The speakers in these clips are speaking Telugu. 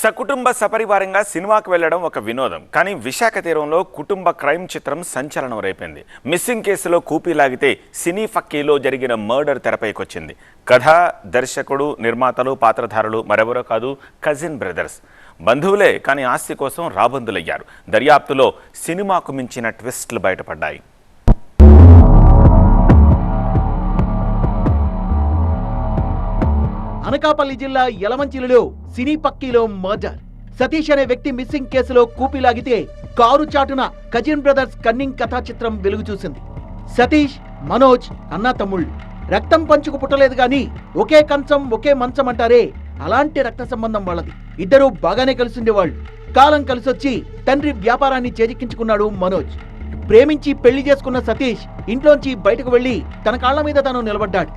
సకుటుంబ సపరివారంగా సినిమాకు వెళ్లడం ఒక వినోదం. కానీ విశాఖ తీరంలో కుటుంబ క్రైమ్ చిత్రం సంచలనం రేపింది. మిస్సింగ్ కేసులో కూపీలాగితే సినీ ఫక్కీలో జరిగిన మర్డర్ తెరపైకొచ్చింది. కథ, దర్శకుడు, నిర్మాతలు, పాత్రధారులు మరెవరో కాదు, కజిన్ బ్రదర్స్. బంధువులే, కానీ ఆస్తి కోసం రాబందులయ్యారు. దర్యాప్తులో సినిమాకు మించిన ట్విస్టులు బయటపడ్డాయి. అనకాపల్లి జిల్లా యలమంచిలిలో సినీ పక్కీలో మర్డర్. సతీష్ అనే వ్యక్తి మిస్సింగ్ కేసులో కూపీలాగితే కారు చాటున కజిన్ బ్రదర్స్ కన్నింగ్ కథా చిత్రం వెలుగు చూసింది. సతీష్, మనోజ్ అన్నా తమ్ముళ్ళు. రక్తం పంచుకు పుట్టలేదు గాని ఒకే కంచం ఒకే మంచం అంటారే, అలాంటి రక్త సంబంధం వాళ్ళది. ఇద్దరూ బాగానే కలిసిండేవాళ్ళు. కాలం కలిసొచ్చి తండ్రి వ్యాపారాన్ని చేజిక్కించుకున్నాడు మనోజ్. ప్రేమించి పెళ్లి చేసుకున్న సతీష్ ఇంట్లోంచి బయటకు వెళ్లి తన కాళ్ల మీద తాను నిలబడ్డాడు.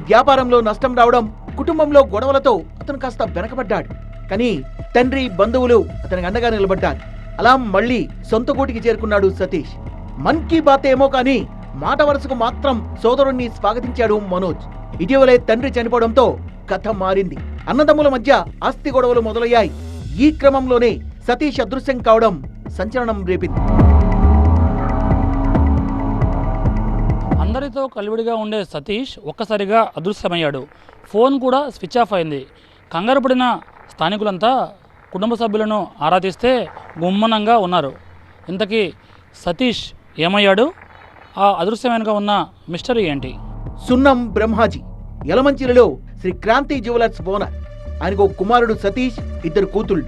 వ్యాపారంలో నష్టం రావడం, కుటుంబంలో గొడవలతో అతను కాస్త వెనకబడ్డాడు. కానీ తండ్రి, బంధువులు అతనికి అండగా నిలబడ్డారు. అలా మళ్లీ సొంత గూటికి చేరుకున్నాడు సతీష్. మన్ కీ బాత్ ఏమో కానీ మాట వరుసకు మాత్రం సోదరుణ్ణి స్వాగతించాడు మనోజ్. ఇటీవలే తండ్రి చనిపోవడంతో కథ మారింది. అన్నదమ్ముల మధ్య ఆస్తి గొడవలు మొదలయ్యాయి. ఈ క్రమంలోనే సతీష్ అదృశ్యం కావడం సంచలనం రేపింది. అందరితో కలివిడిగా ఉండే సతీష్ ఒక్కసారిగా అదృశ్యమయ్యాడు. ఫోన్ కూడా స్విచ్ ఆఫ్ అయింది. కంగారు పడిన స్థానికులంతా కుటుంబ సభ్యులను ఆరా తీస్తే గుమ్మనంగా ఉన్నారు. ఇంతకీ సతీష్ ఏమయ్యాడు? ఆ అదృశ్యమైనగా ఉన్న మిస్టరీ ఏంటి? సున్నం బ్రహ్మాజీ యలమంచిలిలో శ్రీ క్రాంతి జ్యువెలర్స్ ఓనర్. ఆయనకు కుమారుడు సతీష్, ఇద్దరు కూతుళ్ళు.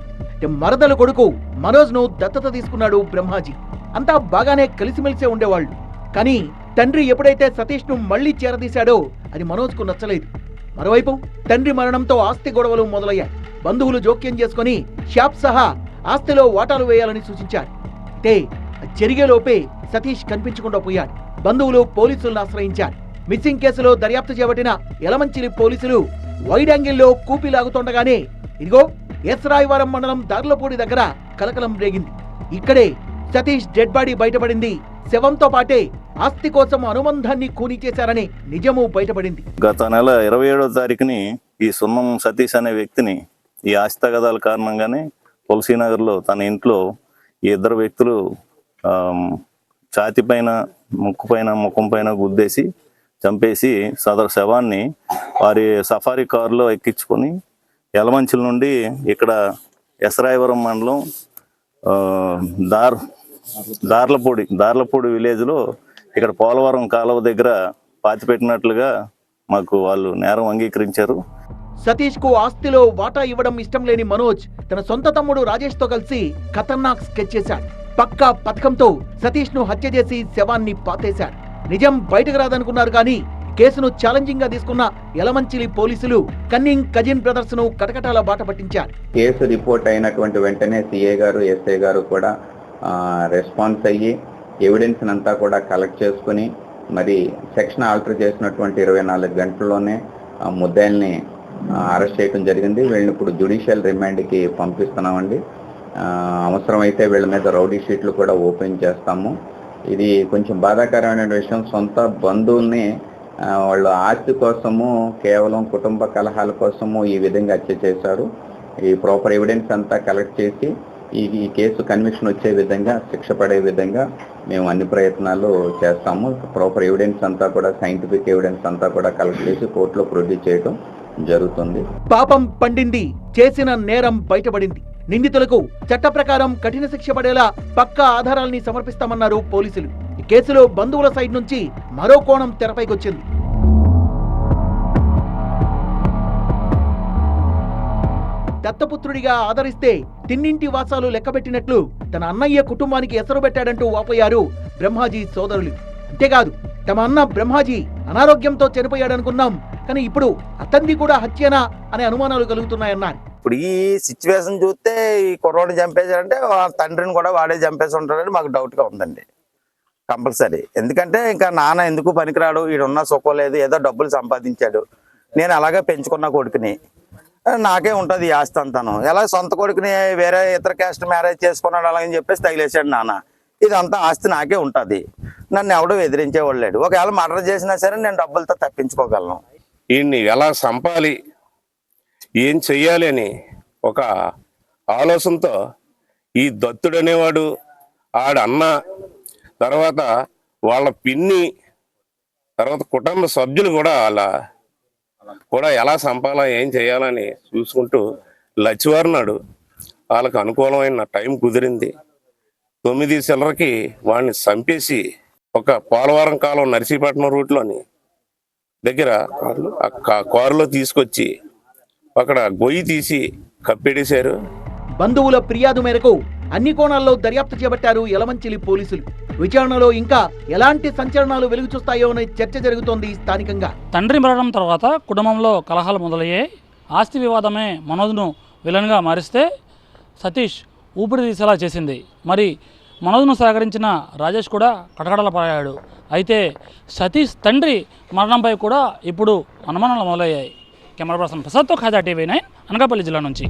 మరదల కొడుకు మనోజ్ను దత్తత తీసుకున్నాడు బ్రహ్మాజీ. అంతా బాగానే కలిసిమెలిసే ఉండేవాళ్ళు. కానీ తండ్రి ఎప్పుడైతే సతీష్ను మళ్లీ చేరదీశాడో అది మనోజ్కు నచ్చలేదు. మరోవైపు తండ్రి మరణంతో ఆస్తి గొడవలు మొదలయ్యాయి. బంధువులు జోక్యం చేసుకుని షాప్ సహా ఆస్తిలో వాటాలు వేయాలని సూచించారు. అయితే జరిగేలోపే సతీష్ కనిపించకుండా పోయాడు. బంధువులు పోలీసులను ఆశ్రయించారు. మిస్సింగ్ కేసులో దర్యాప్తు చేపట్టిన యలమంచిలి పోలీసులు వైడ్ యాంగిల్లో కూపీలాగుతుండగానే ఇదిగో ఎస్రాయవరం మండలం దార్లపూడి దగ్గర కలకలం రేగింది. ఇక్కడే సతీష్ డెడ్ బాడీ బయటపడింది. శవంతో పాటే ఆస్తి కోసం అనుబంధాన్ని కూని చేశారని నిజము బయటపడింది. గత నెల 27వ తారీఖుని ఈ సున్నం సతీష్ అనే వ్యక్తిని ఈ ఆస్తి తగాదాల కారణంగానే తులసీనగర్లో తన ఇంట్లో ఈ ఇద్దరు వ్యక్తులు ఛాతి పైన, ముఖం పైన గుద్దేసి చంపేసి సదరు శవాన్ని వారి సఫారీ కారులో ఎక్కించుకొని యలమంచిల నుండి ఇక్కడ ఎస్రాయవరం మండలం దార్లపూడి విలేజ్లో ఇక్కడ పోలవరం కాలువ దగ్గర పాతిపెట్టినట్లుగా మాకు వాళ్ళు నేరం అంగీకరించారు. సతీష్ కు ఆస్తిలో వాటా ఇవ్వడం ఇష్టం లేని మనోజ్ తన సొంత తమ్ముడు రాజేష్ తో కలిసి ఖతర్నాక్ స్కెచ్ చేశాడు. పక్కా పథకంతో సతీష్ ను హత్య చేసి శవాన్ని పాతేశాడు. నిజం బయటకు రాదనుకున్నారు కానీ కేసును ఛాలెంజింగ్ గా తీసుకున్న యలమంచిలి పోలీసులు కన్నింగ్ కజిన్ బ్రదర్స్ ను కటకటాల బాట పట్టించారు. కేసు రిపోర్ట్ అయినటువంటి వెంటనే సిఏ గారు, ఎస్ఐ గారు కూడా రెస్పాన్స్ అయ్యి ఎవిడెన్స్ అంతా కూడా కలెక్ట్ చేసుకుని మరి సెక్షన్ ఆల్టర్ చేసినటువంటి 24 గంటల్లోనే ముద్దాయిల్ని అరెస్ట్ చేయడం జరిగింది. వీళ్ళని ఇప్పుడు జ్యుడిషియల్ రిమాండ్కి పంపిస్తున్నామండి. అవసరమైతే వీళ్ళ మీద రౌడీ షీట్లు కూడా ఓపెన్ చేస్తాము. ఇది కొంచెం బాధాకరమైన విషయం. సొంత బంధువుల్ని వాళ్ళు ఆస్తి కోసము, కేవలం కుటుంబ కలహాల కోసము ఈ విధంగా హత్య చేశారు. ఈ ప్రాపర్ ఎవిడెన్స్ అంతా కలెక్ట్ చేసి ఈ కేసు కన్విక్షన్ వచ్చే విధంగా, శిక్ష పడే విధంగా మేము అన్ని ప్రయత్నాలు చేస్తాము. ప్రాపర్ ఎవిడెన్స్ అంతా కూడా, సైంటిఫిక్ ఎవిడెన్స్ అంతా కూడా కలెక్ట్ చేసి కోర్టులో ప్రొడ్యూస్ చేయడం జరుగుతుంది. పాపం పండింది, చేసిన నేరం బయటపడింది. నిందితులకు చట్ట ప్రకారం కఠిన శిక్ష పడేలా పక్కా ఆధారాల్ని సమర్పిస్తామన్నారు పోలీసులు. ఈ కేసులో బంధువుల సైడ్ నుంచి మరో కోణం తెరపైకొచ్చింది. దత్తపుత్రుడిగా ఆదరిస్తే తిన్నింటి వాసాలు లెక్కబెట్టినట్లు తన అన్నయ్య కుటుంబానికి ఎసరు పెట్టాడంటూ వాపోయారు బ్రహ్మాజీ సోదరులు. అంతేకాదు, తమ అన్న బ్రహ్మాజీ అనారోగ్యంతో చనిపోయాడనుకున్నాం, కానీ ఇప్పుడు అతన్ని కూడా హత్యనా అనే అనుమానాలు కలుగుతున్నాయన్నారు. ఇప్పుడు ఈ సిచ్యువేషన్ చూస్తే ఈ కుర్రోడిని చంపేశాడంటే తండ్రిని కూడా వాడే చంపేసి ఉంటాడని మాకు డౌట్గా ఉందండి. కంపల్సరీ. ఎందుకంటే ఇంకా నాన్న ఎందుకు పనికిరాడు, ఈడున్న సుఖం లేదు, ఏదో డబ్బులు సంపాదించాడు, నేను అలాగే పెంచుకున్న కొడుకుని, నాకే ఉంటుంది ఈ ఆస్తి అంతాను, ఎలా సొంత కొడుకుని వేరే ఇతర క్యాస్ట్ మ్యారేజ్ చేసుకున్నాడు అలాగని చెప్పేసి తగిలేశాడు నాన్న, ఇదంతా ఆస్తి నాకే ఉంటుంది, నన్ను ఎవడో ఎదిరించేవాళ్ళు లేడు, ఒకవేళ మర్డర్ చేసినా సరే నేను డబ్బులతో తప్పించుకోగలను. ఈయన్ని ఎలా సంపాలి, ఏం చెయ్యాలి అని ఒక ఆలోచనతో ఈ దత్తుడు అనేవాడు ఆడ అన్న, తర్వాత వాళ్ళ పిన్ని, తర్వాత కుటుంబ సభ్యులు కూడా ఎలా సంపాలా ఏం చేయాలని చూసుకుంటూ లచ్చివారి నాడు వాళ్ళకు అనుకూలమైన టైం కుదిరింది. 9 చిల్లరకి వాడిని చంపేసి ఒక పోలవరం కాలం నర్సీపట్నం రూట్లోని దగ్గర కారులో తీసుకొచ్చి అక్కడ గొయ్యి తీసి కప్పెడేశారు. బంధువుల ఫిర్యాదు మేరకు అన్ని కోణాల్లో దర్యాప్తు చేపట్టారు యలమంచిలి పోలీసులు. విచారణలో ఇంకా ఎలాంటి సంచలనాలు వెలుగు చూస్తాయో అనే చర్చ జరుగుతోంది స్థానికంగా. తండ్రి మరణం తర్వాత కుటుంబంలో కలహాలు మొదలయ్యాయి. ఆస్తి వివాదమే మనోజ్ను విలన్గా మారిస్తే సతీష్ ఊపిరి తీసేలా చేసింది. మరి మనోజ్ను సహకరించిన రాజేష్ కూడా కటకటలపాయాడు. అయితే సతీష్ తండ్రి మరణంపై కూడా ఇప్పుడు అనుమానాలు మొదలయ్యాయి. కెమెరా పర్సన్ ప్రసాద్తో ఖాజా TV9 అనకాపల్లి జిల్లా నుంచి.